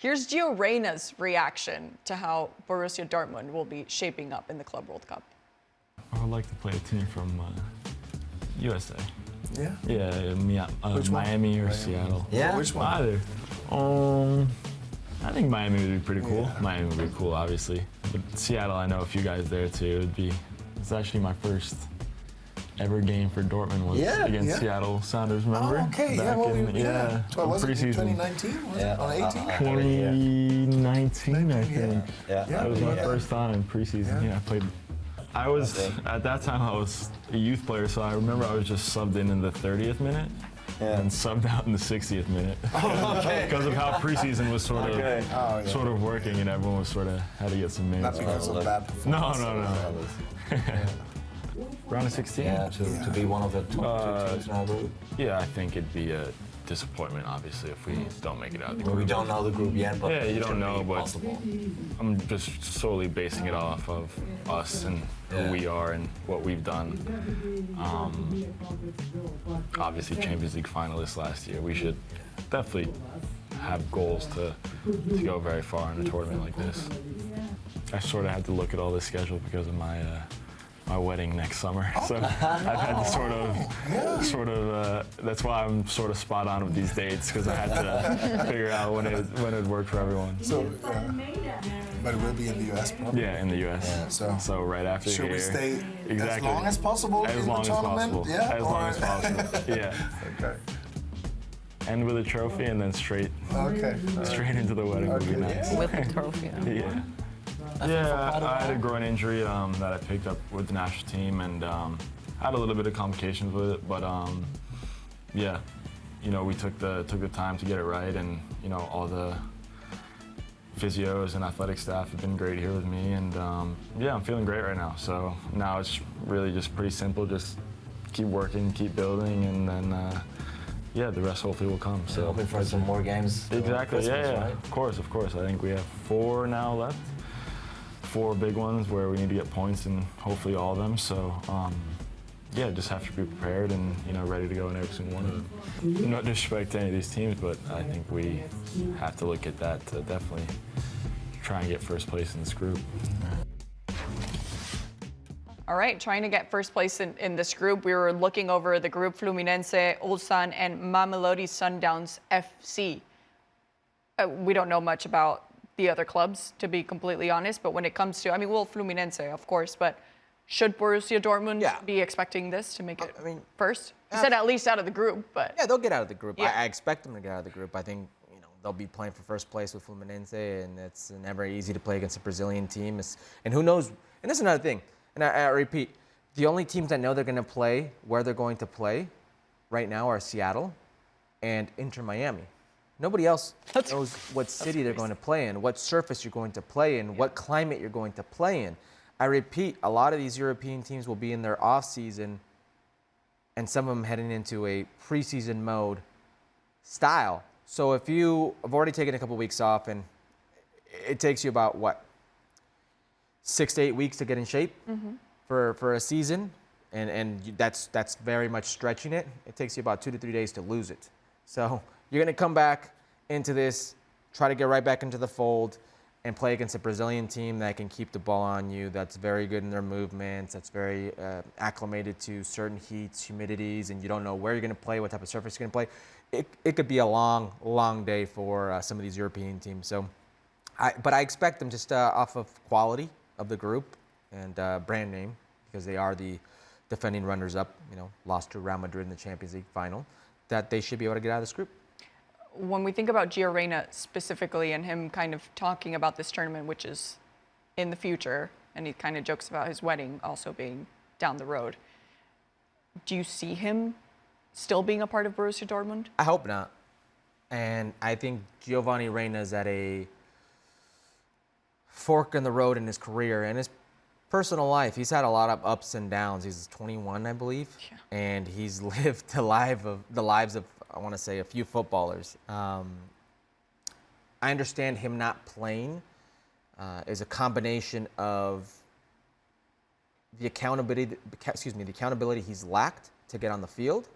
Here's Gio Reyna's reaction to how Borussia Dortmund will be shaping up in the Club World Cup. I would like to play a team from USA. Yeah? Yeah, Miami or Seattle. Yeah? Which one? Either. I think Miami would be pretty cool. Yeah. Miami would be cool, obviously. But Seattle, I know a few guys there too. It's actually my first ever game for Dortmund was against Seattle Sounders, remember? Oh, okay, Back was it preseason. 2019? Was it? On 18? 2019, I think. Yeah. That was my first time in preseason. Yeah, I played. At that time, I was a youth player, so I remember I was just subbed in the 30th minute and subbed out in the 60th minute because of how preseason was sort of working, and everyone was sort of had to get some minutes. Not because of bad performance. No. Round of 16? Yeah, to be one of the top 2 teams in our group. Yeah, I think it'd be a disappointment, obviously, if we don't make it out of the group. We don't know the group yet, but yeah, you don't know, but possible. I'm just solely basing it off of us and who we are and what we've done. Obviously, Champions League finalists last year. We should definitely have goals to go very far in a tournament like this. I sort of had to look at all this schedule because of my wedding next summer, so I've had to sort of. That's why I'm sort of spot on with these dates, because I had to figure out when it worked for everyone. So, but it will be in the U.S. probably. Yeah, in the U.S. Yeah, so right after should here. we stay exactly. as long as possible as in long the as tournament? possible. Yeah, as long as possible. Yeah. Okay. End with a trophy and then straight into the wedding would be nice. With the trophy. Yeah. Yeah, I had a groin injury that I picked up with the national team, and had a little bit of complications with it. But yeah, we took the time to get it right, and all the physios and athletic staff have been great here with me, and yeah, I'm feeling great right now. So now it's really just pretty simple, just keep working, keep building, and then yeah, the rest hopefully will come. So hoping for some more games. Exactly. Christmas, yeah. Right? Of course. I think we have 4 now left. 4 big ones where we need to get points, and hopefully all of them. So, yeah, just have to be prepared and ready to go in every single one of them. No disrespect to any of these teams, but I think we have to look at that to definitely try and get first place in this group. All right, trying to get first place in this group. We were looking over the group: Fluminense, Ulsan, and Mamelodi Sundowns FC. We don't know much about the other clubs, to be completely honest, but when it comes to, Fluminense, of course, but should Borussia Dortmund be expecting this to make it first? You said at least out of the group, but... Yeah, they'll get out of the group. Yeah. I expect them to get out of the group. I think, they'll be playing for first place with Fluminense, and it's never easy to play against a Brazilian team. And who knows, and that's another thing, and I repeat, the only teams that know they're going to play where they're going to play right now are Seattle and Inter Miami. Nobody else knows what city they're going to play in, what surface you're going to play in, what climate you're going to play in. I repeat, a lot of these European teams will be in their off season, and some of them heading into a preseason mode style. So if you have already taken a couple weeks off, and it takes you about 6 to 8 weeks to get in shape for a season, and that's very much stretching it. It takes you about 2 to 3 days to lose it. So you're going to come back into this, try to get right back into the fold, and play against a Brazilian team that can keep the ball on you, that's very good in their movements, that's very acclimated to certain heats, humidities, and you don't know where you're going to play, what type of surface you're going to play. It could be a long, long day for some of these European teams. So, but I expect them just off of quality of the group and brand name, because they are the defending runners-up, lost to Real Madrid in the Champions League final, that they should be able to get out of this group. When we think about Gio Reyna specifically and him kind of talking about this tournament, which is in the future, and he kind of jokes about his wedding also being down the road, do you see him still being a part of Borussia Dortmund? I hope not. And I think Giovanni Reyna is at a fork in the road in his career and his personal life. He's had a lot of ups and downs. He's 21, I believe, and he's lived the lives of I want to say a few footballers. I understand him not playing is a combination of the accountability he's lacked to get on the field,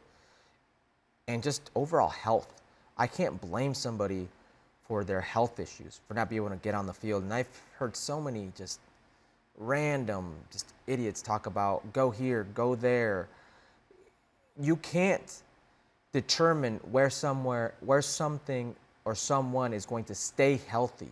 and just overall health. I can't blame somebody for their health issues, for not being able to get on the field. And I've heard so many just random, just idiots talk about go here, go there. You can't determine where something or someone is going to stay healthy.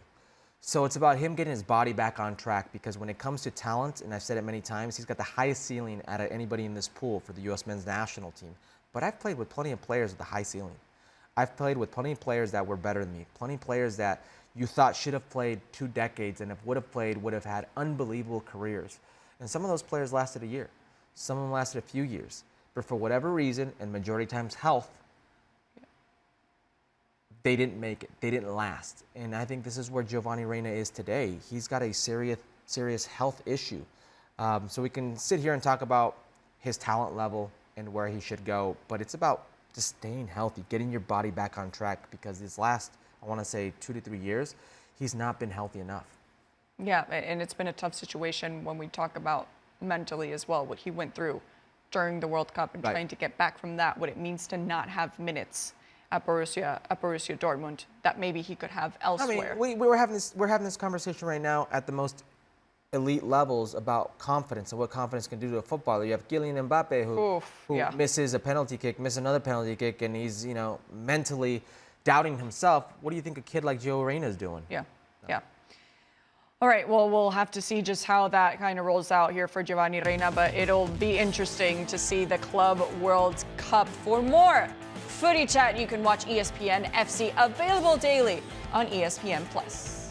So it's about him getting his body back on track, because when it comes to talent, and I've said it many times, he's got the highest ceiling out of anybody in this pool for the U.S. men's national team. But I've played with plenty of players with a high ceiling. I've played with plenty of players that were better than me, plenty of players that you thought should have played 2 decades, and if would have played, would have had unbelievable careers. And some of those players lasted a year. Some of them lasted a few years. But for whatever reason, and majority of times health, they didn't make it. They didn't last. And I think this is where Gio Reyna is today. He's got a serious health issue. So we can sit here and talk about his talent level and where he should go, but it's about just staying healthy, getting your body back on track, because these last, I want to say 2 to 3 years, he's not been healthy enough. Yeah, and it's been a tough situation when we talk about mentally as well, what he went through during the World Cup and trying to get back from that, what it means to not have minutes at Borussia Dortmund that maybe he could have elsewhere. I mean, we're having this conversation right now at the most elite levels about confidence and what confidence can do to a footballer. You have Kylian Mbappe who misses a penalty kick, misses another penalty kick, and he's, you know, mentally doubting himself. What do you think a kid like Gio Reyna is doing? Yeah. All right, well, we'll have to see just how that kind of rolls out here for Gio Reyna, but it'll be interesting to see the Club World Cup. For more Footy Chat, you can watch ESPN FC, available daily on ESPN+.